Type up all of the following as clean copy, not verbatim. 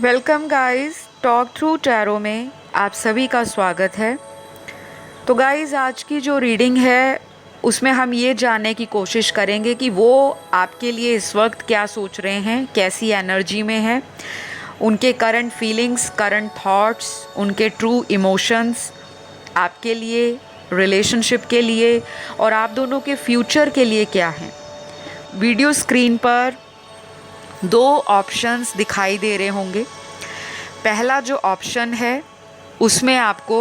Welcome guys, talk through tarot में आप सभी का स्वागत है। तो गाइस, आज की जो रीडिंग है उसमें हम ये जानने की कोशिश करेंगे कि वो आपके लिए इस वक्त क्या सोच रहे हैं, कैसी एनर्जी में है, उनके करंट फीलिंग्स, करंट थॉट्स, उनके ट्रू इमोशंस आपके लिए, रिलेशनशिप के लिए और आप दोनों के फ्यूचर के लिए क्या हैं। वीडियो स्क्रीन पर दो ऑप्शंस दिखाई दे रहे होंगे। पहला जो ऑप्शन है उसमें आपको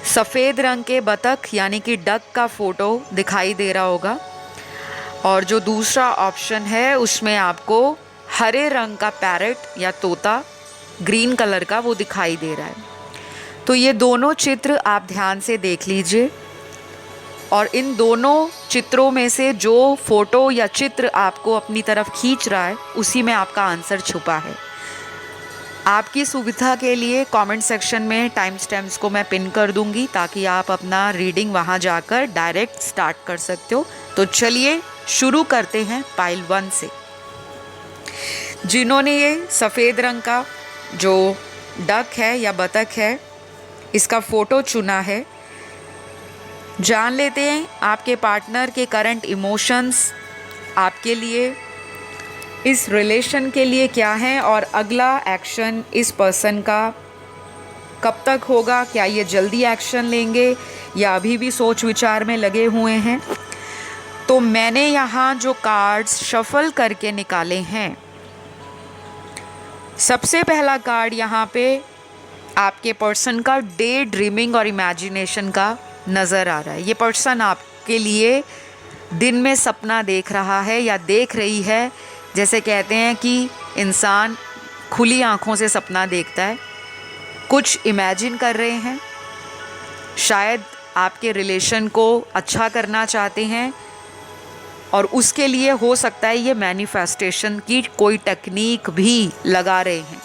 सफ़ेद रंग के बतख यानी कि डक का फ़ोटो दिखाई दे रहा होगा और जो दूसरा ऑप्शन है उसमें आपको हरे रंग का पैरट या तोता ग्रीन कलर का वो दिखाई दे रहा है। तो ये दोनों चित्र आप ध्यान से देख लीजिए और इन दोनों चित्रों में से जो फोटो या चित्र आपको अपनी तरफ खींच रहा है उसी में आपका आंसर छुपा है। आपकी सुविधा के लिए कमेंट सेक्शन में टाइम स्टैम्प्स को मैं पिन कर दूंगी ताकि आप अपना रीडिंग वहां जाकर डायरेक्ट स्टार्ट कर सकते हो। तो चलिए शुरू करते हैं पाइल 1 से। जिन्होंने ये सफ़ेद रंग का जो डक है या बतख है इसका फ़ोटो चुना है, जान लेते हैं आपके पार्टनर के करंट इमोशंस आपके लिए, इस रिलेशन के लिए क्या है और अगला एक्शन इस पर्सन का कब तक होगा। क्या ये जल्दी एक्शन लेंगे या अभी भी सोच विचार में लगे हुए हैं। तो मैंने यहाँ जो कार्ड्स शफल करके निकाले हैं, सबसे पहला कार्ड यहाँ पे आपके पर्सन का डे ड्रीमिंग और इमेजिनेशन का नज़र आ रहा है। ये पर्सन आपके लिए दिन में सपना देख रहा है या देख रही है। जैसे कहते हैं कि इंसान खुली आंखों से सपना देखता है, कुछ इमेजिन कर रहे हैं, शायद आपके रिलेशन को अच्छा करना चाहते हैं और उसके लिए हो सकता है ये मैनिफेस्टेशन की कोई टेक्निक भी लगा रहे हैं।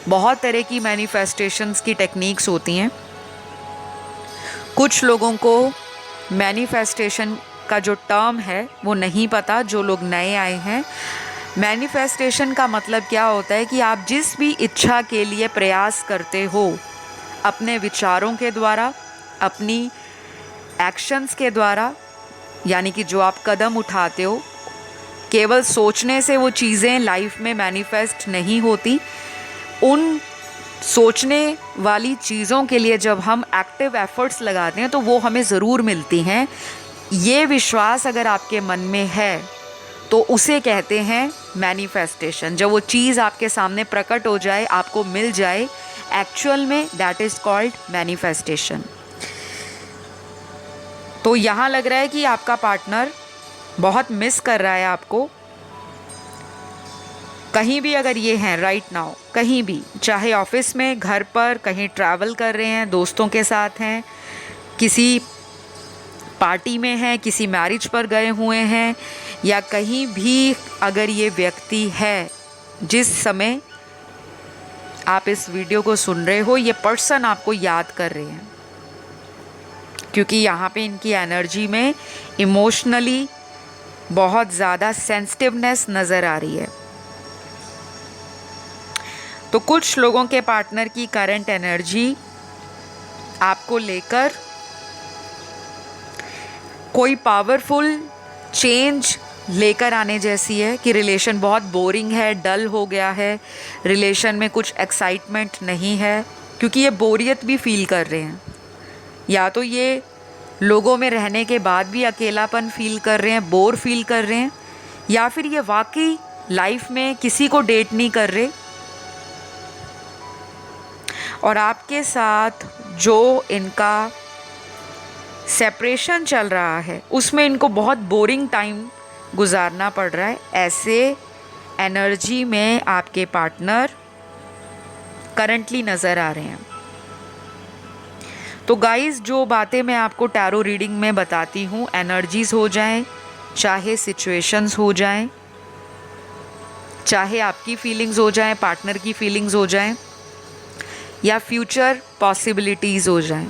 बहुत तरह की मैनिफेस्टेशंस की टेक्निक्स होती हैं। कुछ लोगों को मैनिफेस्टेशन का जो टर्म है वो नहीं पता, जो लोग नए आए हैं। मैनिफेस्टेशन का मतलब क्या होता है कि आप जिस भी इच्छा के लिए प्रयास करते हो, अपने विचारों के द्वारा, अपनी एक्शंस के द्वारा, यानी कि जो आप कदम उठाते हो, केवल सोचने से वो चीज़ें लाइफ में मैनिफेस्ट नहीं होती। उन सोचने वाली चीज़ों के लिए जब हम एक्टिव एफर्ट्स लगाते हैं तो वो हमें ज़रूर मिलती हैं। ये विश्वास अगर आपके मन में है तो उसे कहते हैं मैनिफेस्टेशन। जब वो चीज़ आपके सामने प्रकट हो जाए, आपको मिल जाए, एक्चुअल में दैट इज़ कॉल्ड मैनिफेस्टेशन। तो यहाँ लग रहा है कि आपका पार्टनर बहुत मिस कर रहा है आपको। कहीं भी अगर ये हैं राइट नाउ, कहीं भी, चाहे ऑफिस में, घर पर, कहीं ट्रैवल कर रहे हैं, दोस्तों के साथ हैं, किसी पार्टी में हैं, किसी मैरिज पर गए हुए हैं, या कहीं भी अगर ये व्यक्ति है जिस समय आप इस वीडियो को सुन रहे हो, ये पर्सन आपको याद कर रहे हैं क्योंकि यहाँ पे इनकी एनर्जी में इमोशनली बहुत ज़्यादा सेंसिटिवनेस नज़र आ रही है। तो कुछ लोगों के पार्टनर की करंट एनर्जी आपको लेकर कोई पावरफुल चेंज लेकर आने जैसी है कि रिलेशन बहुत बोरिंग है, डल हो गया है, रिलेशन में कुछ एक्साइटमेंट नहीं है, क्योंकि ये बोरियत भी फील कर रहे हैं। या तो ये लोगों में रहने के बाद भी अकेलापन फील कर रहे हैं, बोर फील कर रहे हैं, या फिर ये वाकई लाइफ में किसी को डेट नहीं कर रहे और आपके साथ जो इनका सेपरेशन चल रहा है उसमें इनको बहुत बोरिंग टाइम गुजारना पड़ रहा है। ऐसे एनर्जी में आपके पार्टनर करंटली नज़र आ रहे हैं। तो गाइस, जो बातें मैं आपको टैरो रीडिंग में बताती हूँ, एनर्जीज हो जाएं, चाहे सिचुएशंस हो जाएं, चाहे आपकी फीलिंग्स हो जाएं, पार्टनर की फीलिंग्स हो जाएं, या फ्यूचर पॉसिबिलिटीज़ हो जाएं,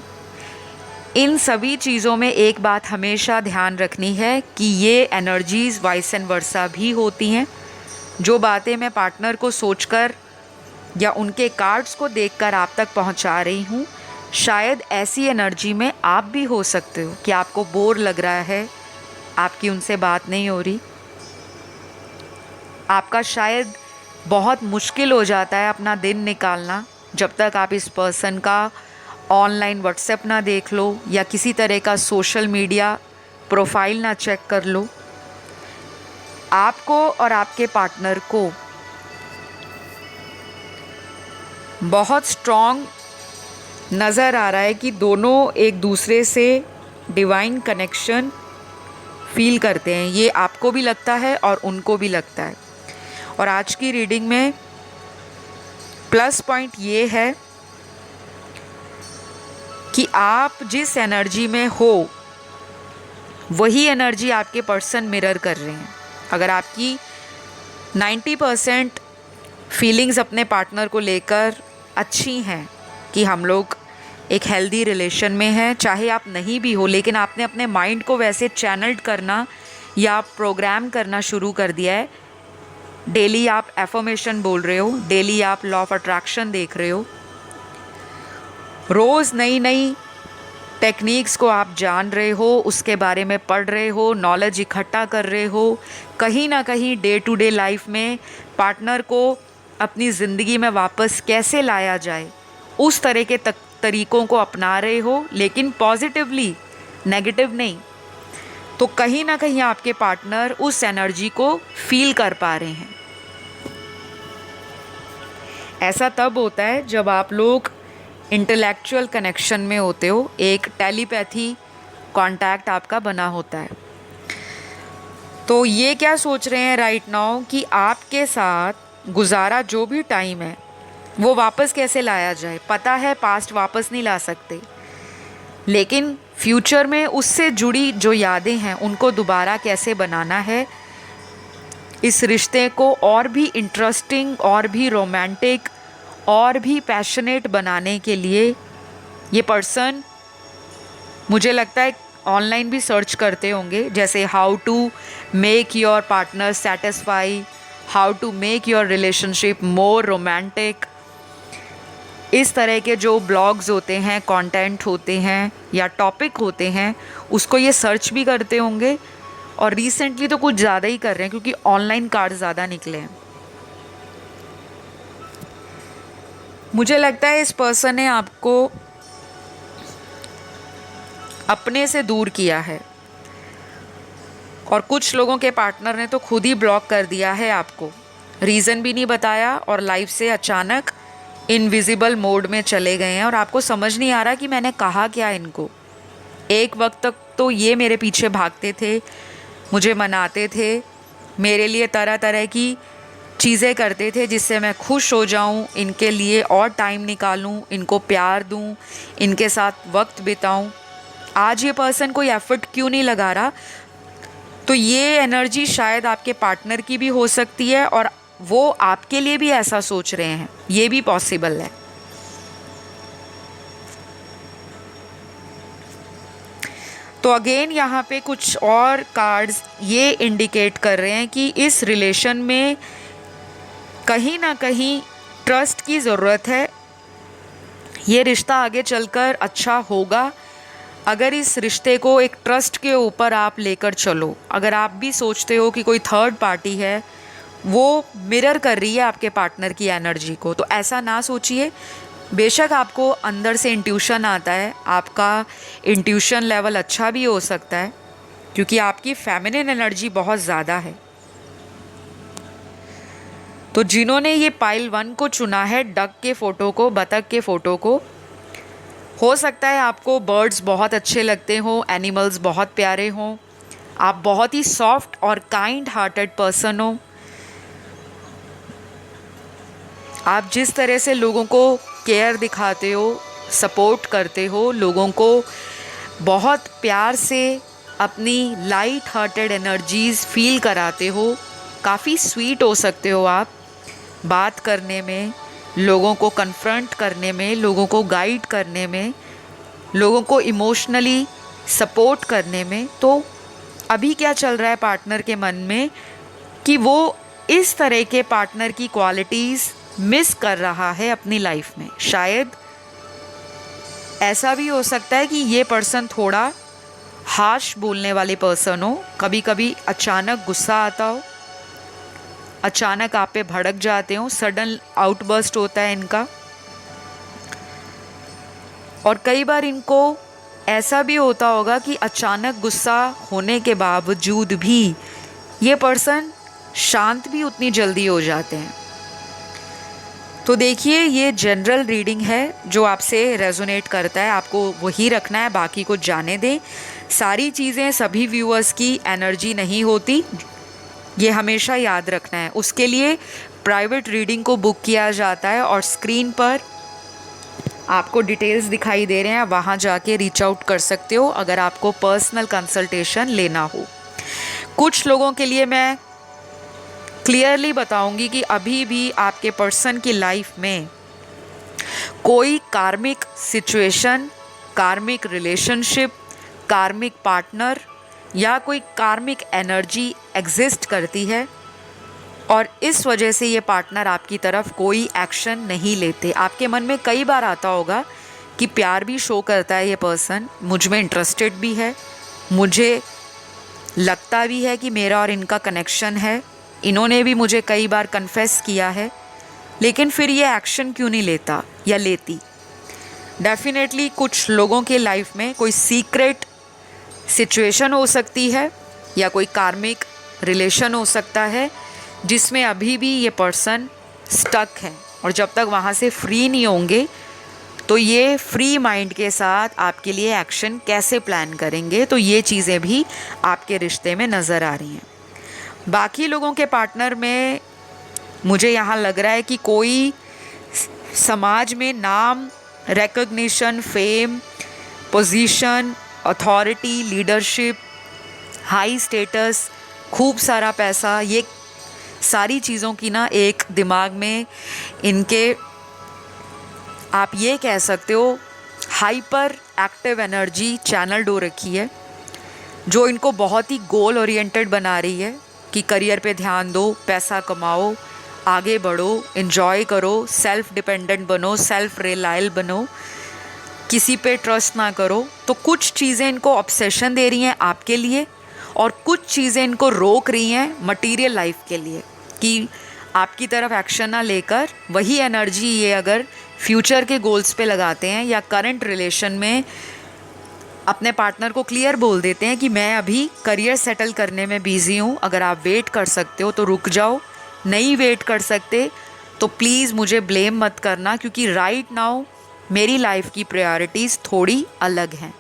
इन सभी चीज़ों में एक बात हमेशा ध्यान रखनी है कि ये एनर्जीज़ वाइस एंड वर्सा भी होती हैं। जो बातें मैं पार्टनर को सोचकर या उनके कार्ड्स को देखकर आप तक पहुंचा रही हूँ, शायद ऐसी एनर्जी में आप भी हो सकते हो कि आपको बोर लग रहा है, आपकी उनसे बात नहीं हो रही, आपका शायद बहुत मुश्किल हो जाता है अपना दिन निकालना जब तक आप इस पर्सन का ऑनलाइन व्हाट्सएप ना देख लो या किसी तरह का सोशल मीडिया प्रोफाइल ना चेक कर लो। आपको और आपके पार्टनर को बहुत स्ट्रॉन्ग नज़र आ रहा है कि दोनों एक दूसरे से डिवाइन कनेक्शन फील करते हैं। ये आपको भी लगता है और उनको भी लगता है। और आज की रीडिंग में प्लस पॉइंट ये है कि आप जिस एनर्जी में हो वही एनर्जी आपके पर्सन मिरर कर रहे हैं। अगर आपकी 90% फीलिंग्स अपने पार्टनर को लेकर अच्छी हैं कि हम लोग एक हेल्दी रिलेशन में हैं, चाहे आप नहीं भी हो, लेकिन आपने अपने माइंड को वैसे चैनल्ड करना या प्रोग्राम करना शुरू कर दिया है। डेली आप एफर्मेशन बोल रहे हो, डेली आप लॉ ऑफ अट्रैक्शन देख रहे हो, रोज़ नई नई टेक्निक्स को आप जान रहे हो, उसके बारे में पढ़ रहे हो, नॉलेज इकट्ठा कर रहे हो। कहीं ना कहीं डे टू डे लाइफ में पार्टनर को अपनी ज़िंदगी में वापस कैसे लाया जाए उस तरह के तरीक़ों को अपना रहे हो, लेकिन पॉजिटिवली, नेगेटिव नहीं। तो कहीं ना कहीं आपके पार्टनर उस एनर्जी को फील कर पा रहे हैं। ऐसा तब होता है जब आप लोग इंटेलेक्चुअल कनेक्शन में होते हो, एक टेलीपैथी कांटेक्ट आपका बना होता है। तो ये क्या सोच रहे हैं राइट नाउ कि आपके साथ गुजारा जो भी टाइम है वो वापस कैसे लाया जाए। पता है पास्ट वापस नहीं ला सकते, लेकिन फ्यूचर में उससे जुड़ी जो यादें हैं उनको दोबारा कैसे बनाना है, इस रिश्ते को और भी इंटरेस्टिंग, और भी रोमांटिक, और भी पैशनेट बनाने के लिए ये पर्सन, मुझे लगता है ऑनलाइन भी सर्च करते होंगे, जैसे how to make your partner satisfy, how to make your relationship more romantic. इस तरह के जो ब्लॉग्स होते हैं, कंटेंट होते हैं या टॉपिक होते हैं, उसको ये सर्च भी करते होंगे। और रिसेंटली तो कुछ ज़्यादा ही कर रहे हैं क्योंकि ऑनलाइन कार्ड ज़्यादा निकले हैं। मुझे लगता है इस पर्सन ने आपको अपने से दूर किया है, और कुछ लोगों के पार्टनर ने तो खुद ही ब्लॉक कर दिया है आपको, रीज़न भी नहीं बताया और लाइफ से अचानक इनविजिबल मोड में चले गए हैं। और आपको समझ नहीं आ रहा कि मैंने कहा क्या इनको। एक वक्त तक तो ये मेरे पीछे भागते थे, मुझे मनाते थे, मेरे लिए तरह तरह की चीज़ें करते थे जिससे मैं खुश हो जाऊं, इनके लिए और टाइम निकालूं, इनको प्यार दूं, इनके साथ वक्त बिताऊं। आज ये पर्सन कोई एफर्ट क्यों नहीं लगा रहा? तो ये एनर्जी शायद आपके पार्टनर की भी हो सकती है और वो आपके लिए भी ऐसा सोच रहे हैं, ये भी पॉसिबल है। तो अगेन यहाँ पे कुछ और कार्ड्स ये इंडिकेट कर रहे हैं कि इस रिलेशन में कहीं ना कहीं ट्रस्ट की ज़रूरत है। ये रिश्ता आगे चलकर अच्छा होगा अगर इस रिश्ते को एक ट्रस्ट के ऊपर आप लेकर चलो। अगर आप भी सोचते हो कि कोई थर्ड पार्टी है वो मिरर कर रही है आपके पार्टनर की एनर्जी को, तो ऐसा ना सोचिए। बेशक आपको अंदर से इंट्यूशन आता है, आपका इंट्यूशन लेवल अच्छा भी हो सकता है क्योंकि आपकी फेमिनिन एनर्जी बहुत ज़्यादा है। तो जिन्होंने ये पाइल 1 को चुना है, डक के फ़ोटो को, बतख के फ़ोटो को, हो सकता है आपको बर्ड्स बहुत अच्छे लगते हों, एनिमल्स बहुत प्यारे हों, आप बहुत ही सॉफ्ट और काइंड हार्टेड पर्सन हो। आप जिस तरह से लोगों को केयर दिखाते हो, सपोर्ट करते हो, लोगों को बहुत प्यार से अपनी लाइट हार्टेड एनर्जीज़ फील कराते हो, काफ़ी स्वीट हो सकते हो आप बात करने में, लोगों को कन्फ्रंट करने में, लोगों को गाइड करने में, लोगों को इमोशनली सपोर्ट करने में। तो अभी क्या चल रहा है पार्टनर के मन में कि वो इस तरह के पार्टनर की क्वालिटीज़ मिस कर रहा है अपनी लाइफ में। शायद ऐसा भी हो सकता है कि ये पर्सन थोड़ा हार्श बोलने वाले पर्सन हो, कभी कभी अचानक गुस्सा आता हो, अचानक आप पे भड़क जाते हो, सडन आउटबर्स्ट होता है इनका। और कई बार इनको ऐसा भी होता होगा कि अचानक गुस्सा होने के बावजूद भी ये पर्सन शांत भी उतनी जल्दी हो जाते हैं। तो देखिए, ये जनरल रीडिंग है, जो आपसे रेजोनेट करता है आपको वही रखना है, बाकी को जाने दें। सारी चीज़ें सभी व्यूअर्स की एनर्जी नहीं होती, ये हमेशा याद रखना है। उसके लिए प्राइवेट रीडिंग को बुक किया जाता है और स्क्रीन पर आपको डिटेल्स दिखाई दे रहे हैं, वहाँ जाके रीच आउट कर सकते हो अगर आपको पर्सनल कंसल्टेशन लेना हो। कुछ लोगों के लिए मैं क्लियरली बताऊंगी कि अभी भी आपके पर्सन की लाइफ में कोई कार्मिक सिचुएशन, कार्मिक रिलेशनशिप, कार्मिक पार्टनर या कोई कार्मिक एनर्जी एग्जिस्ट करती है और इस वजह से ये पार्टनर आपकी तरफ कोई एक्शन नहीं लेते। आपके मन में कई बार आता होगा कि प्यार भी शो करता है ये पर्सन, मुझ में इंटरेस्टेड भी है, मुझे लगता भी है कि मेरा और इनका कनेक्शन है, इन्होंने भी मुझे कई बार कन्फेस किया है, लेकिन फिर ये एक्शन क्यों नहीं लेता या लेती। डेफिनेटली कुछ लोगों के लाइफ में कोई सीक्रेट सिचुएशन हो सकती है या कोई कार्मिक रिलेशन हो सकता है जिसमें अभी भी ये पर्सन स्टक है, और जब तक वहाँ से फ्री नहीं होंगे तो ये फ्री माइंड के साथ आपके लिए एक्शन कैसे प्लान करेंगे। तो ये चीज़ें भी आपके रिश्ते में नज़र आ रही हैं। बाकी लोगों के पार्टनर में मुझे यहाँ लग रहा है कि कोई समाज में नाम, recognition, fame, position, authority, leadership, high status, खूब सारा पैसा, ये सारी चीज़ों की ना एक दिमाग में इनके, आप ये कह सकते हो, हाइपर एक्टिव एनर्जी चैनल्ड हो रखी है, जो इनको बहुत ही गोल ओरिएंटेड बना रही है कि करियर पे ध्यान दो, पैसा कमाओ, आगे बढ़ो, एंजॉय करो, सेल्फ डिपेंडेंट बनो, सेल्फ रिलायल बनो, किसी पे ट्रस्ट ना करो। तो कुछ चीज़ें इनको ऑब्सेशन दे रही हैं आपके लिए और कुछ चीज़ें इनको रोक रही हैं मटीरियल लाइफ के लिए कि आपकी तरफ एक्शन ना लेकर वही एनर्जी ये अगर फ्यूचर के गोल्स पे लगाते हैं या करंट रिलेशन में अपने पार्टनर को क्लियर बोल देते हैं कि मैं अभी करियर सेटल करने में बिज़ी हूँ, अगर आप वेट कर सकते हो तो रुक जाओ, नहीं वेट कर सकते तो प्लीज़ मुझे ब्लेम मत करना, क्योंकि राइट नाउ मेरी लाइफ की प्रायोरिटीज़ थोड़ी अलग हैं।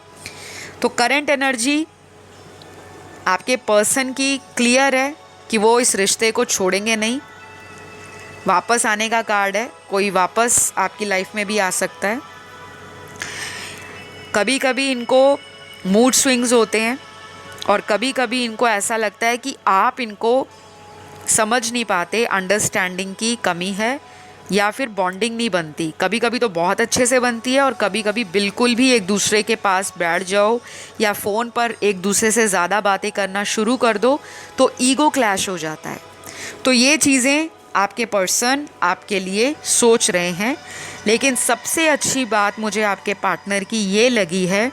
तो करंट एनर्जी आपके पर्सन की क्लियर है कि वो इस रिश्ते को छोड़ेंगे नहीं, वापस आने का कार्ड है, कोई वापस आपकी लाइफ में भी आ सकता है। कभी कभी इनको मूड स्विंग्स होते हैं और कभी कभी इनको ऐसा लगता है कि आप इनको समझ नहीं पाते, अंडरस्टैंडिंग की कमी है या फिर बॉन्डिंग नहीं बनती। कभी कभी तो बहुत अच्छे से बनती है और कभी कभी बिल्कुल भी एक दूसरे के पास बैठ जाओ या फ़ोन पर एक दूसरे से ज़्यादा बातें करना शुरू कर दो तो ईगो क्लैश हो जाता है। तो ये चीज़ें आपके पर्सन आपके लिए सोच रहे हैं, लेकिन सबसे अच्छी बात मुझे आपके पार्टनर की ये लगी है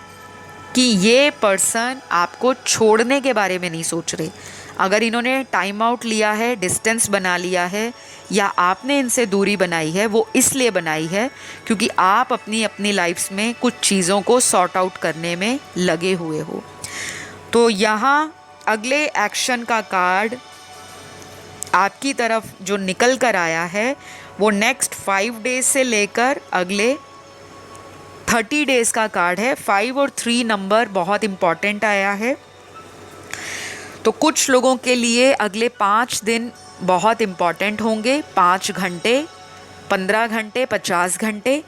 कि ये पर्सन आपको छोड़ने के बारे में नहीं सोच रहे। अगर इन्होंने टाइम आउट लिया है, डिस्टेंस बना लिया है या आपने इनसे दूरी बनाई है, वो इसलिए बनाई है क्योंकि आप अपनी लाइफ्स में कुछ चीज़ों को सॉर्ट आउट करने में लगे हुए हो। तो यहाँ अगले एक्शन का कार्ड आपकी तरफ जो निकल कर आया है वो नेक्स्ट 5 डेज से लेकर अगले 30 डेज़ का कार्ड है। 5 और 3 नंबर बहुत इम्पॉर्टेंट आया है। तो कुछ लोगों के लिए अगले 5 दिन बहुत इम्पॉर्टेंट होंगे, 5 घंटे, 15 घंटे, 50 घंटे।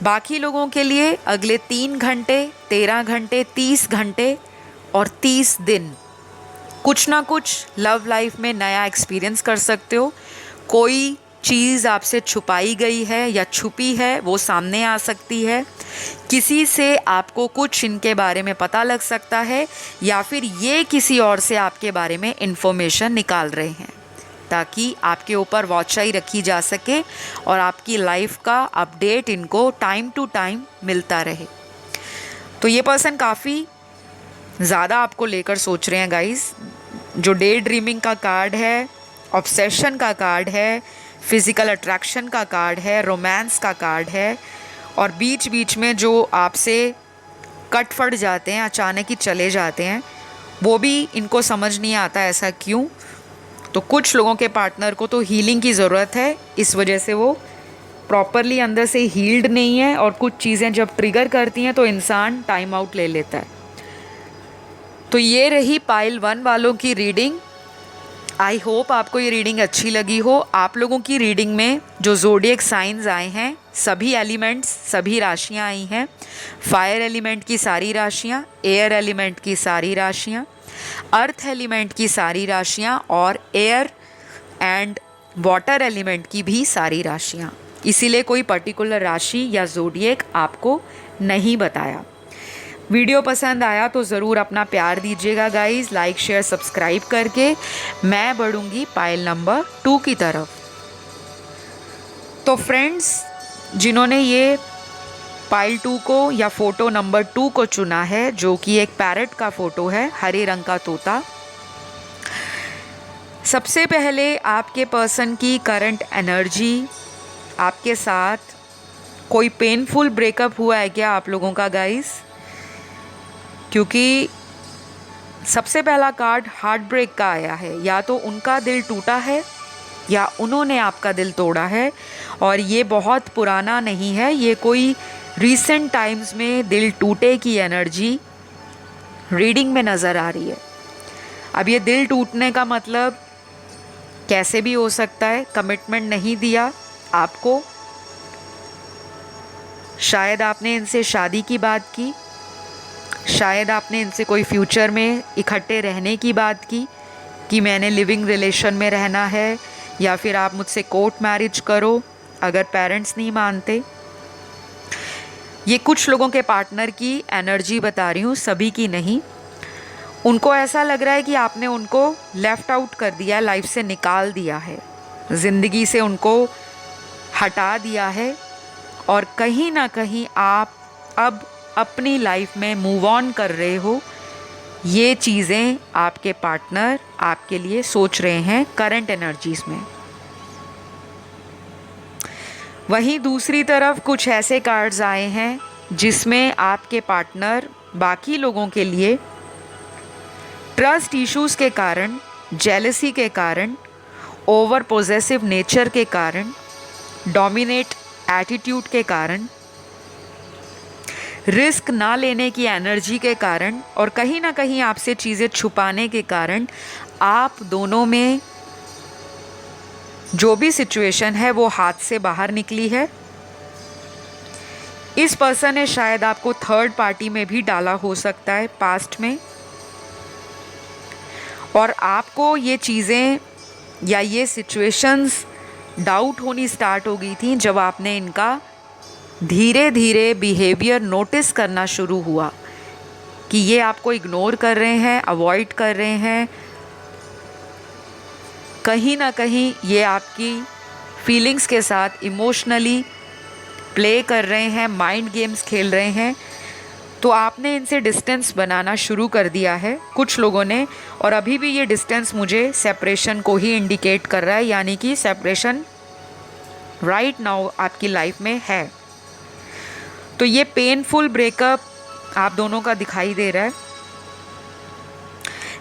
बाकी लोगों के लिए अगले 3 घंटे, 13 घंटे, 30 घंटे और 30 दिन कुछ ना कुछ लव लाइफ में नया एक्सपीरियंस कर सकते हो। कोई चीज़ आपसे छुपाई गई है या छुपी है वो सामने आ सकती है। किसी से आपको कुछ इनके बारे में पता लग सकता है या फिर ये किसी और से आपके बारे में इन्फॉर्मेशन निकाल रहे हैं ताकि आपके ऊपर वॉचाई रखी जा सके और आपकी लाइफ का अपडेट इनको टाइम टू टाइम मिलता रहे। तो ये पर्सन काफ़ी ज़्यादा आपको लेकर सोच रहे हैं गाइस। जो डे ड्रीमिंग का कार्ड है, ऑब्सेशन का कार्ड है, फिज़िकल अट्रैक्शन का कार्ड है, रोमांस का कार्ड है, और बीच बीच में जो आपसे कट फट जाते हैं, अचानक ही चले जाते हैं, वो भी इनको समझ नहीं आता ऐसा क्यों। तो कुछ लोगों के पार्टनर को तो हीलिंग की ज़रूरत है, इस वजह से वो प्रॉपरली अंदर से हील्ड नहीं है, और कुछ चीज़ें जब ट्रिगर करती हैं तो इंसान टाइम आउट ले लेता है। तो ये रही पाइल 1 वालों की रीडिंग। आई होप आपको ये रीडिंग अच्छी लगी हो। आप लोगों की रीडिंग में जो ज़ोडिएक साइंस आए हैं, सभी एलिमेंट्स, सभी राशियाँ आई हैं। फायर एलिमेंट की सारी राशियाँ, एयर एलिमेंट की सारी राशियाँ, अर्थ एलिमेंट की सारी राशियाँ, और एयर एंड वाटर एलिमेंट की भी सारी राशियाँ। इसीलिए कोई पर्टिकुलर राशि या ज़ोडिएक आपको नहीं बताया। वीडियो पसंद आया तो ज़रूर अपना प्यार दीजिएगा गाइस, लाइक शेयर सब्सक्राइब करके। मैं बढ़ूँगी पाइल नंबर 2 की तरफ। तो फ्रेंड्स, जिन्होंने ये पाइल 2 को या फ़ोटो नंबर 2 को चुना है, जो कि एक पैरट का फ़ोटो है, हरे रंग का तोता, सबसे पहले आपके पर्सन की करंट एनर्जी, आपके साथ कोई पेनफुल ब्रेकअप हुआ है क्या आप लोगों का गाइस? क्योंकि सबसे पहला कार्ड हार्ट ब्रेक का आया है। या तो उनका दिल टूटा है या उन्होंने आपका दिल तोड़ा है, और ये बहुत पुराना नहीं है, ये कोई रीसेंट टाइम्स में दिल टूटे की एनर्जी रीडिंग में नज़र आ रही है। अब ये दिल टूटने का मतलब कैसे भी हो सकता है, कमिटमेंट नहीं दिया आपको, शायद आपने इनसे शादी की बात की, शायद आपने इनसे कोई फ्यूचर में इकट्ठे रहने की बात की कि मैंने लिविंग रिलेशन में रहना है, या फिर आप मुझसे कोर्ट मैरिज करो अगर पेरेंट्स नहीं मानते। ये कुछ लोगों के पार्टनर की एनर्जी बता रही हूँ, सभी की नहीं। उनको ऐसा लग रहा है कि आपने उनको लेफ़्ट आउट कर दिया है, लाइफ से निकाल दिया है, ज़िंदगी से उनको हटा दिया है, और कहीं ना कहीं आप अब अपनी लाइफ में मूव ऑन कर रहे हो। ये चीज़ें आपके पार्टनर आपके लिए सोच रहे हैं करंट एनर्जीज़ में। वहीं दूसरी तरफ कुछ ऐसे कार्ड्स आए हैं जिसमें आपके पार्टनर बाकी लोगों के लिए ट्रस्ट इश्यूज़ के कारण, जेलसी के कारण, ओवर पोजेसिव नेचर के कारण, डोमिनेट एटीट्यूड के कारण, रिस्क ना लेने की एनर्जी के कारण, और कहीं ना कहीं आपसे चीज़ें छुपाने के कारण आप दोनों में जो भी सिचुएशन है वो हाथ से बाहर निकली है। इस पर्सन ने शायद आपको थर्ड पार्टी में भी डाला हो सकता है पास्ट में, और आपको ये चीज़ें या ये सिचुएशंस डाउट होनी स्टार्ट हो गई थी जब आपने इनका धीरे धीरे बिहेवियर नोटिस करना शुरू हुआ कि ये आपको इग्नोर कर रहे हैं, अवॉइड कर रहे हैं, कहीं ना कहीं ये आपकी फीलिंग्स के साथ इमोशनली प्ले कर रहे हैं, माइंड गेम्स खेल रहे हैं। तो आपने इनसे डिस्टेंस बनाना शुरू कर दिया है कुछ लोगों ने, और अभी भी ये डिस्टेंस मुझे सेपरेशन को ही इंडिकेट कर रहा है, यानी कि सेपरेशन राइट नाउ आपकी लाइफ में है। तो ये पेनफुल ब्रेकअप आप दोनों का दिखाई दे रहा है,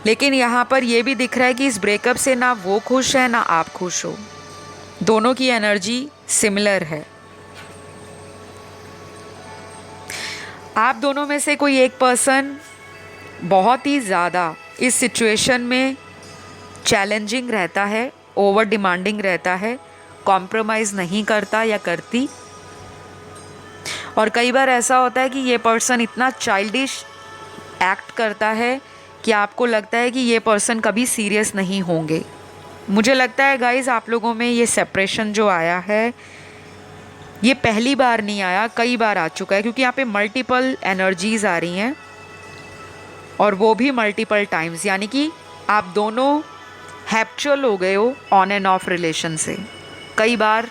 लेकिन यहाँ पर ये भी दिख रहा है कि इस ब्रेकअप से ना वो खुश है ना आप खुश हो, दोनों की एनर्जी सिमिलर है। आप दोनों में से कोई एक पर्सन बहुत ही ज़्यादा इस सिचुएशन में चैलेंजिंग रहता है, ओवर डिमांडिंग रहता है, कॉम्प्रोमाइज़ नहीं करता या करती। और कई बार ऐसा होता है कि ये पर्सन इतना चाइल्डिश एक्ट करता है कि आपको लगता है कि ये पर्सन कभी सीरियस नहीं होंगे। मुझे लगता है गाइज़ आप लोगों में ये सेपरेशन जो आया है ये पहली बार नहीं आया, कई बार आ चुका है, क्योंकि यहाँ पे मल्टीपल एनर्जीज़ आ रही हैं और वो भी मल्टीपल टाइम्स, यानी कि आप दोनों हैप्चुअल हो गए हो ऑन एंड ऑफ रिलेशन से। कई बार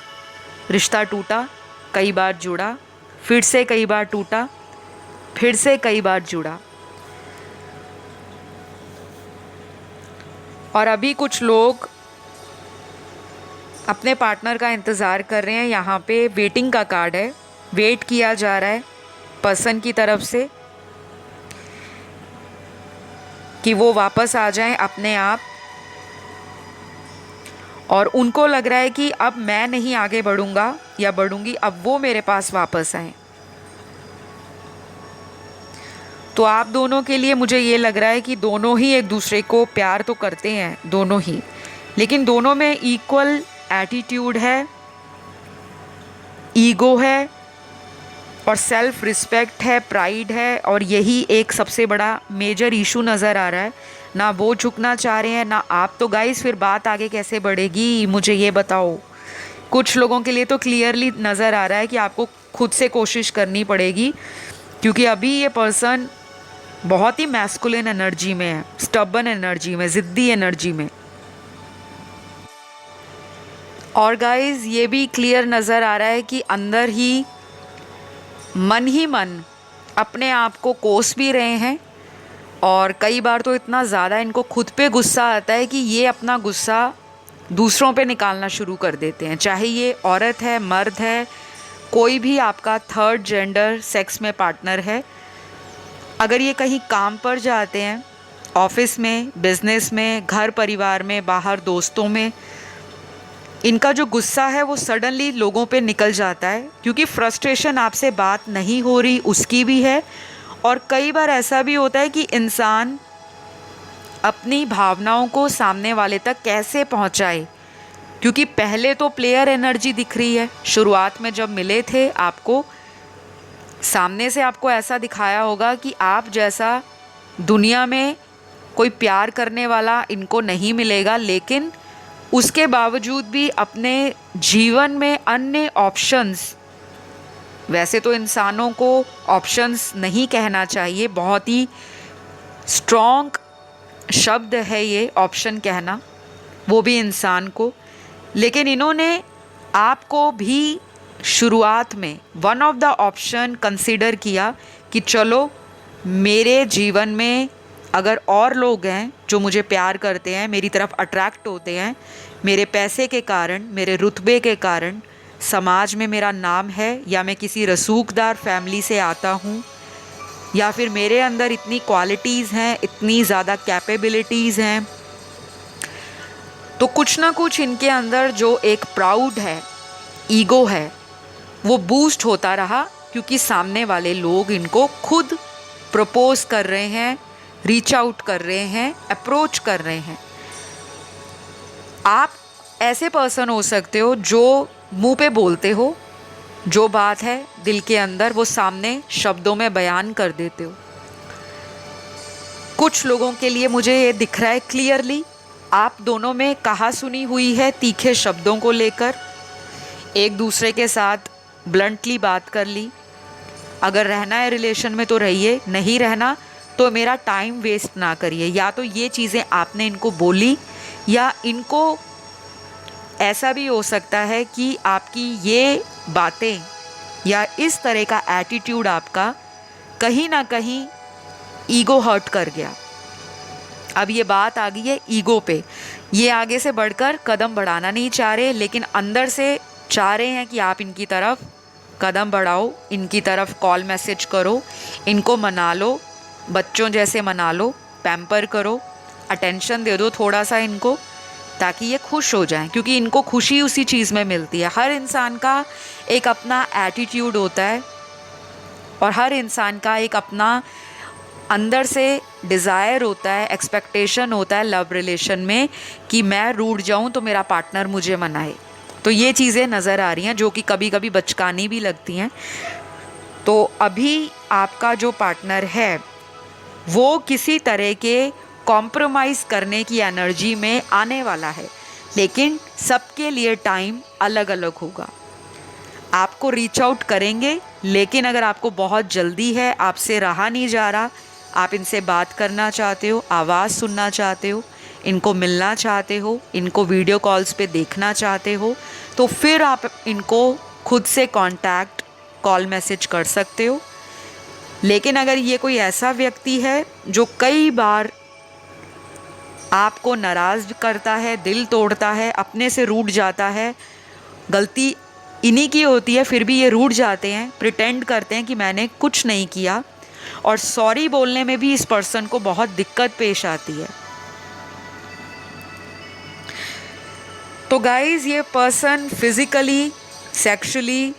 रिश्ता टूटा, कई बार जुड़ा, फिर से कई बार टूटा, फिर से कई बार जुड़ा। और अभी कुछ लोग अपने पार्टनर का इंतज़ार कर रहे हैं। यहाँ पे वेटिंग का कार्ड है, वेट किया जा रहा है पर्सन की तरफ से कि वो वापस आ जाएं अपने आप। और उनको लग रहा है कि अब मैं नहीं आगे बढ़ूंगा या बढ़ूंगी, अब वो मेरे पास वापस आए। तो आप दोनों के लिए मुझे ये लग रहा है कि दोनों ही एक दूसरे को प्यार तो करते हैं, दोनों ही, लेकिन दोनों में इक्वल एटीट्यूड है, ईगो है और सेल्फ रिस्पेक्ट है, प्राइड है। और यही एक सबसे बड़ा मेजर इशू नज़र आ रहा है। ना वो झुकना चाह रहे हैं, ना आप। तो गाइस फिर बात आगे कैसे बढ़ेगी, मुझे ये बताओ। कुछ लोगों के लिए तो क्लियरली नज़र आ रहा है कि आपको खुद से कोशिश करनी पड़ेगी, क्योंकि अभी ये पर्सन बहुत ही मैस्कुलिन एनर्जी में है, स्टबन एनर्जी में, ज़िद्दी एनर्जी में। और गाइस ये भी क्लियर नज़र आ रहा है कि अंदर ही मन अपने आप को कोस भी रहे हैं। और कई बार तो इतना ज़्यादा इनको खुद पे गुस्सा आता है कि ये अपना गुस्सा दूसरों पे निकालना शुरू कर देते हैं। चाहे ये औरत है, मर्द है, कोई भी आपका थर्ड जेंडर सेक्स में पार्टनर है। अगर ये कहीं काम पर जाते हैं, ऑफिस में, बिजनेस में, घर परिवार में, बाहर दोस्तों में, इनका जो गुस्सा है वो सडनली लोगों पे निकल जाता है, क्योंकि फ्रस्ट्रेशन आपसे बात नहीं हो रही उसकी भी है। और कई बार ऐसा भी होता है कि इंसान अपनी भावनाओं को सामने वाले तक कैसे पहुंचाए, क्योंकि पहले तो प्लेयर एनर्जी दिख रही है। शुरुआत में जब मिले थे आपको, सामने से आपको ऐसा दिखाया होगा कि आप जैसा दुनिया में कोई प्यार करने वाला इनको नहीं मिलेगा, लेकिन उसके बावजूद भी अपने जीवन में अन्य ऑप्शंस, वैसे तो इंसानों को ऑप्शंस नहीं कहना चाहिए, बहुत ही स्ट्रॉन्ग शब्द है ये ऑप्शन कहना, वो भी इंसान को, लेकिन इन्होंने आपको भी शुरुआत में one of the option consider किया कि चलो मेरे जीवन में अगर और लोग हैं जो मुझे प्यार करते हैं, मेरी तरफ अट्रैक्ट होते हैं, मेरे पैसे के कारण, मेरे रुतबे के कारण, समाज में मेरा नाम है, या मैं किसी रसूखदार फैमिली से आता हूँ, या फिर मेरे अंदर इतनी क्वालिटीज़ हैं, इतनी ज़्यादा कैपेबिलिटीज़ हैं, तो कुछ ना कुछ इनके अंदर जो एक प्राउड है, ईगो है, वो बूस्ट होता रहा, क्योंकि सामने वाले लोग इनको खुद प्रपोज कर रहे हैं, रीच आउट कर रहे हैं, अप्रोच कर रहे हैं। आप ऐसे पर्सन हो सकते हो जो मुंह पे बोलते हो, जो बात है दिल के अंदर वो सामने शब्दों में बयान कर देते हो। कुछ लोगों के लिए मुझे ये दिख रहा है क्लियरली, आप दोनों में कहा सुनी हुई है तीखे शब्दों को लेकर, एक दूसरे के साथ ब्लंटली बात कर ली। अगर रहना है रिलेशन में तो रहिए, नहीं रहना तो मेरा टाइम वेस्ट ना करिए। या तो ये चीज़ें आपने इनको बोली, या इनको ऐसा भी हो सकता है कि आपकी ये बातें या इस तरह का एटीट्यूड आपका कहीं ना कहीं ईगो हर्ट कर गया। अब ये बात आ गई है ईगो पे, ये आगे से बढ़कर कदम बढ़ाना नहीं चाह रहे, लेकिन अंदर से चाह रहे हैं कि आप इनकी तरफ कदम बढ़ाओ, इनकी तरफ कॉल मैसेज करो, इनको मना लो, बच्चों जैसे मना लो, पैम्पर करो, अटेंशन दे दो थोड़ा सा इनको, ताकि ये खुश हो जाएं, क्योंकि इनको खुशी उसी चीज़ में मिलती है। हर इंसान का एक अपना एटीट्यूड होता है, और हर इंसान का एक अपना अंदर से डिज़ायर होता है, एक्सपेक्टेशन होता है लव रिलेशन में, कि मैं रूठ जाऊं तो मेरा पार्टनर मुझे मनाए। तो ये चीज़ें नज़र आ रही हैं जो कि कभी कभी बचकानी भी लगती हैं। तो अभी आपका जो पार्टनर है वो किसी तरह के कॉम्प्रोमाइज़ करने की एनर्जी में आने वाला है, लेकिन सबके लिए टाइम अलग अलग होगा। आपको रीच आउट करेंगे, लेकिन अगर आपको बहुत जल्दी है, आपसे रहा नहीं जा रहा, आप इनसे बात करना चाहते हो, आवाज़ सुनना चाहते हो, इनको मिलना चाहते हो, इनको वीडियो कॉल्स पे देखना चाहते हो, तो फिर आप इनको खुद से कांटेक्ट कॉल मैसेज कर सकते हो। लेकिन अगर ये कोई ऐसा व्यक्ति है जो कई बार आपको नाराज़ करता है, दिल तोड़ता है, अपने से रूठ जाता है, गलती इन्हीं की होती है, फिर भी ये रूठ जाते हैं, प्रिटेंड करते हैं कि मैंने कुछ नहीं किया, और सॉरी बोलने में भी इस पर्सन को बहुत दिक्कत पेश आती है। तो गाइज, ये पर्सन फिजिकली, सेक्सुअली,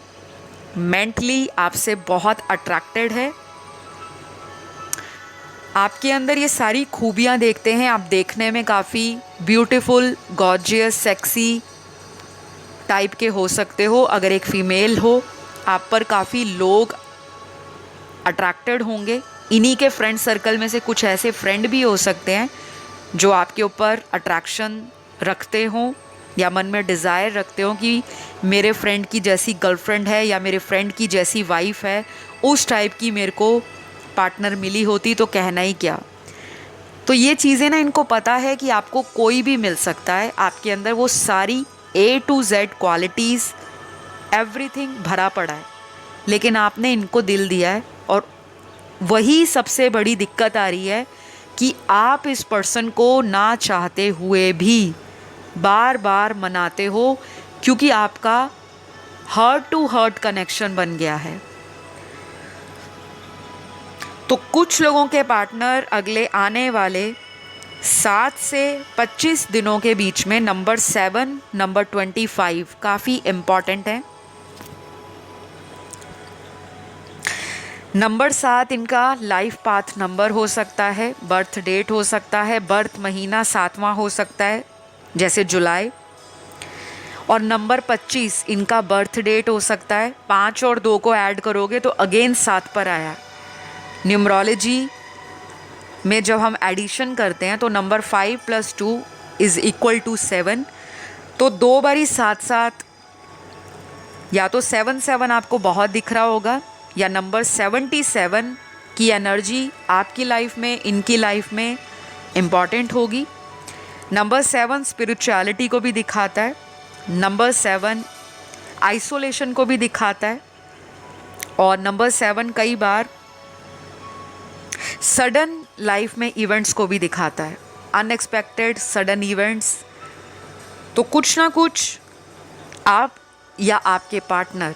मेंटली आपसे बहुत अट्रैक्टेड है। आपके अंदर ये सारी खूबियाँ देखते हैं। आप देखने में काफ़ी ब्यूटीफुल, गॉर्जियस, सेक्सी टाइप के हो सकते हो। अगर एक फ़ीमेल हो, आप पर काफ़ी लोग अट्रैक्टेड होंगे। इन्हीं के फ्रेंड सर्कल में से कुछ ऐसे फ्रेंड भी हो सकते हैं जो आपके ऊपर अट्रैक्शन रखते हों या मन में डिज़ायर रखते हो कि मेरे फ्रेंड की जैसी गर्लफ्रेंड है या मेरे फ्रेंड की जैसी वाइफ है, उस टाइप की मेरे को पार्टनर मिली होती तो कहना ही क्या। तो ये चीज़ें ना, इनको पता है कि आपको कोई भी मिल सकता है। आपके अंदर वो सारी A to Z qualities, everything भरा पड़ा है, लेकिन आपने इनको दिल दिया है। और वही सबसे बड़ी दिक्कत आ रही है कि आप इस पर्सन को ना चाहते हुए भी बार बार मनाते हो, क्योंकि आपका हार्ट टू हार्ट कनेक्शन बन गया है। तो कुछ लोगों के पार्टनर अगले आने वाले 7 से 25 दिनों के बीच में नंबर 7, नंबर 25 काफ़ी इम्पॉर्टेंट है। नंबर 7 इनका लाइफ पाथ नंबर हो सकता है, बर्थ डेट हो सकता है, बर्थ महीना 7वां हो सकता है जैसे जुलाई, और नंबर 25 इनका बर्थ डेट हो सकता है। 5 और 2 को ऐड करोगे तो अगेन 7 पर आया। न्यूमरोलॉजी में जब हम एडिशन करते हैं तो नंबर 5 + 2 = 7। तो 2 बारी 7 या तो 7 आपको बहुत दिख रहा होगा, या नंबर 77 की एनर्जी आपकी लाइफ में, इनकी लाइफ में इम्पॉर्टेंट होगी। नंबर 7 स्पिरिचुअलिटी को भी दिखाता है। नंबर 7 आइसोलेशन को भी दिखाता है। और नंबर 7 कई बार सडन लाइफ में इवेंट्स को भी दिखाता है, अनएक्सपेक्टेड सडन इवेंट्स। तो कुछ ना कुछ आप या आपके पार्टनर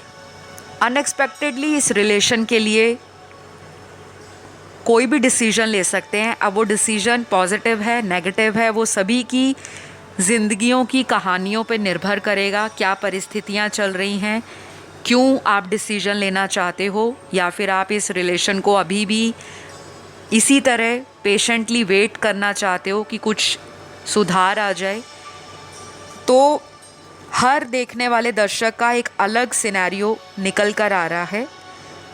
अनएक्सपेक्टेडली इस रिलेशन के लिए कोई भी डिसीजन ले सकते हैं। अब वो डिसीजन पॉजिटिव है, नेगेटिव है, वो सभी की ज़िंदगियों की कहानियों पे निर्भर करेगा, क्या परिस्थितियाँ चल रही हैं, क्यों आप डिसीजन लेना चाहते हो, या फिर आप इस रिलेशन को अभी भी इसी तरह पेशेंटली वेट करना चाहते हो कि कुछ सुधार आ जाए। तो हर देखने वाले दर्शक का एक अलग सिनेरियो निकल कर आ रहा है,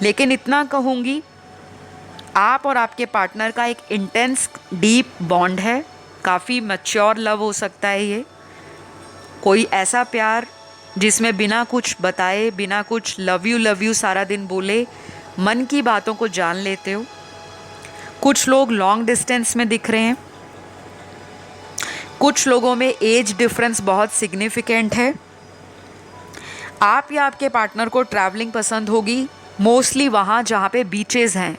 लेकिन इतना कहूँगी, आप और आपके पार्टनर का एक इंटेंस डीप बॉन्ड है। काफ़ी मैच्योर लव हो सकता है ये, कोई ऐसा प्यार जिसमें बिना कुछ बताए, बिना कुछ लव यू सारा दिन बोले, मन की बातों को जान लेते हो। कुछ लोग लॉन्ग डिस्टेंस में दिख रहे हैं, कुछ लोगों में एज डिफरेंस बहुत सिग्निफिकेंट है। आप या आपके पार्टनर को ट्रैवलिंग पसंद होगी, मोस्टली वहाँ जहाँ पे बीचेस हैं,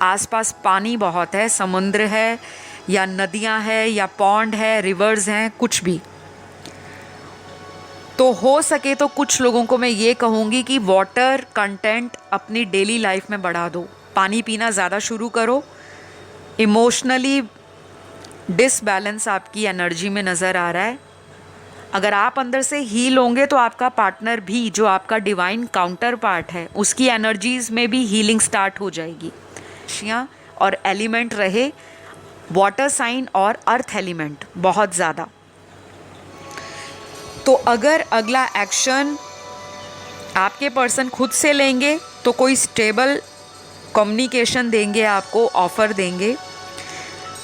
आसपास पानी बहुत है, समुद्र है या नदियाँ हैं या पॉन्ड है, रिवर्स हैं, कुछ भी। तो हो सके तो कुछ लोगों को मैं ये कहूँगी कि वाटर कंटेंट अपनी डेली लाइफ में बढ़ा दो, पानी पीना ज़्यादा शुरू करो। इमोशनली डिसबैलेंस आपकी एनर्जी में नज़र आ रहा है। अगर आप अंदर से हील होंगे तो आपका पार्टनर भी, जो आपका डिवाइन काउंटर पार्ट है, उसकी एनर्जीज़ में भी हीलिंग स्टार्ट हो जाएगी। और एलिमेंट रहे वाटर साइन और अर्थ एलिमेंट बहुत ज़्यादा। तो अगर अगला एक्शन आपके पर्सन खुद से लेंगे तो कोई स्टेबल कम्युनिकेशन देंगे, आपको ऑफ़र देंगे।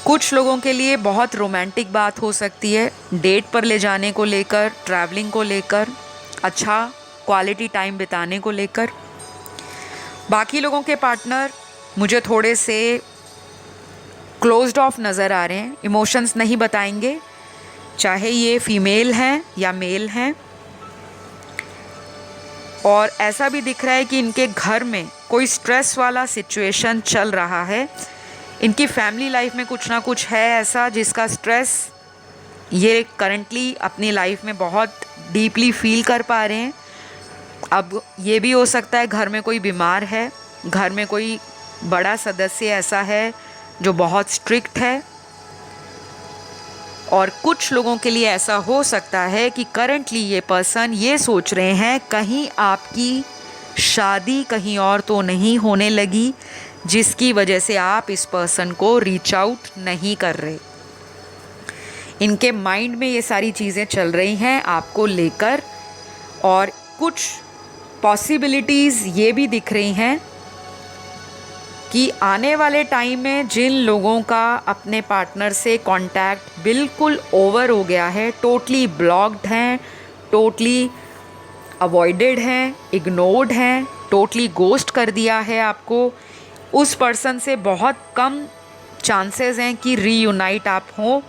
कुछ लोगों के लिए बहुत रोमांटिक बात हो सकती है, डेट पर ले जाने को लेकर, ट्रैवलिंग को लेकर, अच्छा क्वालिटी टाइम बिताने को लेकर। बाकी लोगों के पार्टनर मुझे थोड़े से क्लोज्ड ऑफ नज़र आ रहे हैं, इमोशंस नहीं बताएंगे, चाहे ये फीमेल हैं या मेल हैं। और ऐसा भी दिख रहा है कि इनके घर में कोई स्ट्रेस वाला सिचुएशन चल रहा है। इनकी फैमिली लाइफ में कुछ ना कुछ है ऐसा जिसका स्ट्रेस ये करंटली अपनी लाइफ में बहुत डीपली फील कर पा रहे हैं। अब ये भी हो सकता है घर में कोई बीमार है, घर में कोई बड़ा सदस्य ऐसा है जो बहुत स्ट्रिक्ट है, और कुछ लोगों के लिए ऐसा हो सकता है कि करंटली ये पर्सन ये सोच रहे हैं कहीं आपकी शादी कहीं और तो नहीं होने लगी, जिसकी वजह से आप इस पर्सन को रीच आउट नहीं कर रहे। इनके माइंड में ये सारी चीज़ें चल रही हैं आपको लेकर, और कुछ पॉसिबिलिटीज़ ये भी दिख रही हैं कि आने वाले टाइम में जिन लोगों का अपने पार्टनर से कांटेक्ट बिल्कुल ओवर हो गया है, टोटली ब्लॉक्ड हैं, टोटली अवॉइडेड हैं, इग्नोर्ड हैं, टोटली गोस्ट कर दिया है आपको, उस पर्सन से बहुत कम चांसेस हैं कि रीयूनाइट आप हों।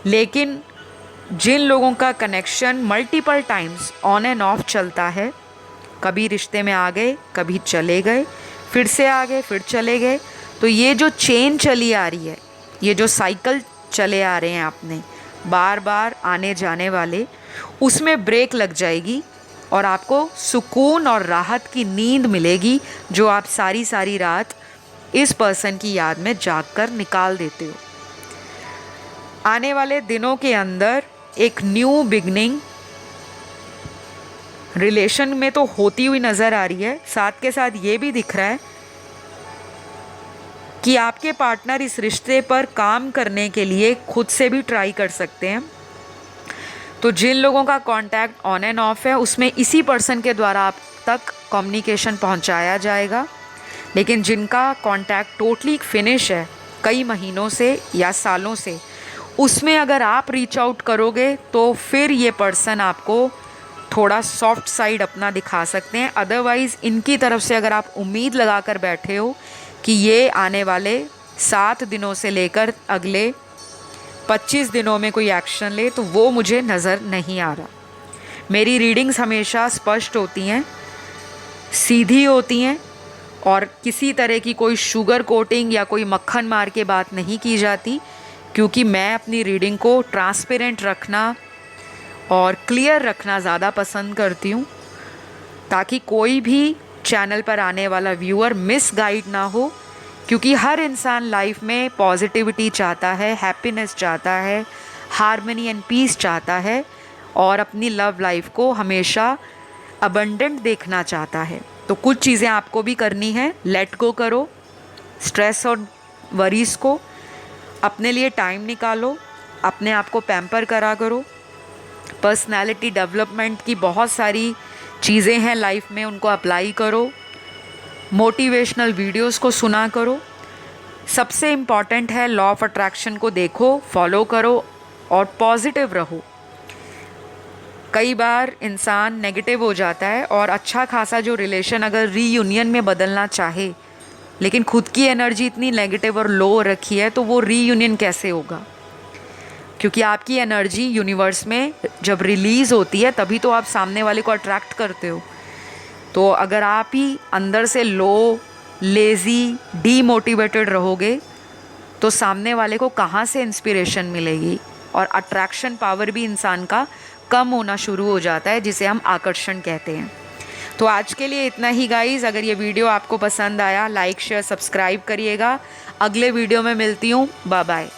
लेकिन जिन लोगों का connection multiple times on end of चलता है, कभी रिश्ते में आ गए, कभी चले गए, फिर से आ गए, फिर चले गए, तो ये जो चेन चली आ रही है, ये जो साइकिल चले आ रहे हैं आपने बार बार आने जाने वाले, उसमें ब्रेक लग जाएगी और आपको सुकून और राहत की नींद मिलेगी जो आप सारी सारी रात इस पर्सन की याद में जागकर निकाल देते हो। आने वाले दिनों के अंदर एक न्यू बिगनिंग रिलेशन में तो होती हुई नज़र आ रही है। साथ के साथ ये भी दिख रहा है कि आपके पार्टनर इस रिश्ते पर काम करने के लिए खुद से भी ट्राई कर सकते हैं। तो जिन लोगों का कांटेक्ट ऑन एंड ऑफ है, उसमें इसी पर्सन के द्वारा आप तक कम्युनिकेशन पहुंचाया जाएगा। लेकिन जिनका कांटेक्ट टोटली फिनिश है कई महीनों से या सालों से, उसमें अगर आप रीच आउट करोगे तो फिर ये पर्सन आपको थोड़ा सॉफ्ट साइड अपना दिखा सकते हैं। अदरवाइज़ इनकी तरफ से अगर आप उम्मीद लगा कर बैठे हो कि ये आने वाले 7 दिनों से लेकर अगले 25 दिनों में कोई एक्शन ले, तो वो मुझे नज़र नहीं आ रहा। मेरी रीडिंग्स हमेशा स्पष्ट होती हैं, सीधी होती हैं, और किसी तरह की कोई शुगर कोटिंग या कोई मक्खन मार के बात नहीं की जाती, क्योंकि मैं अपनी रीडिंग को ट्रांसपेरेंट रखना और क्लियर रखना ज़्यादा पसंद करती हूँ, ताकि कोई भी चैनल पर आने वाला व्यूअर मिसगाइड ना हो। क्योंकि हर इंसान लाइफ में पॉजिटिविटी चाहता है, हैप्पीनेस चाहता है, हार्मनी एंड पीस चाहता है, और अपनी लव लाइफ को हमेशा अबंडेंट देखना चाहता है। तो कुछ चीज़ें आपको भी करनी है। लेट गो करो स्ट्रेस और वरीज़ को, अपने लिए टाइम निकालो, अपने आप को पैम्पर करा करो। पर्सनालिटी डेवलपमेंट की बहुत सारी चीज़ें हैं लाइफ में, उनको अप्लाई करो। मोटिवेशनल वीडियोस को सुना करो। सबसे इम्पॉर्टेंट है लॉ ऑफ अट्रैक्शन को देखो, फॉलो करो और पॉजिटिव रहो। कई बार इंसान नेगेटिव हो जाता है, और अच्छा खासा जो रिलेशन अगर रीयूनियन में बदलना चाहे, लेकिन खुद की एनर्जी इतनी नेगेटिव और लो रखी है, तो वो रीयूनियन कैसे होगा? क्योंकि आपकी एनर्जी यूनिवर्स में जब रिलीज़ होती है तभी तो आप सामने वाले को अट्रैक्ट करते हो। तो अगर आप ही अंदर से लो, लेज़ी, डीमोटिवेटेड रहोगे, तो सामने वाले को कहाँ से इंस्पिरेशन मिलेगी? और अट्रैक्शन पावर भी इंसान का कम होना शुरू हो जाता है, जिसे हम आकर्षण कहते हैं। तो आज के लिए इतना ही गाइस। अगर ये वीडियो आपको पसंद आया, लाइक शेयर सब्सक्राइब करिएगा। अगले वीडियो में मिलती हूँ। Bye bye.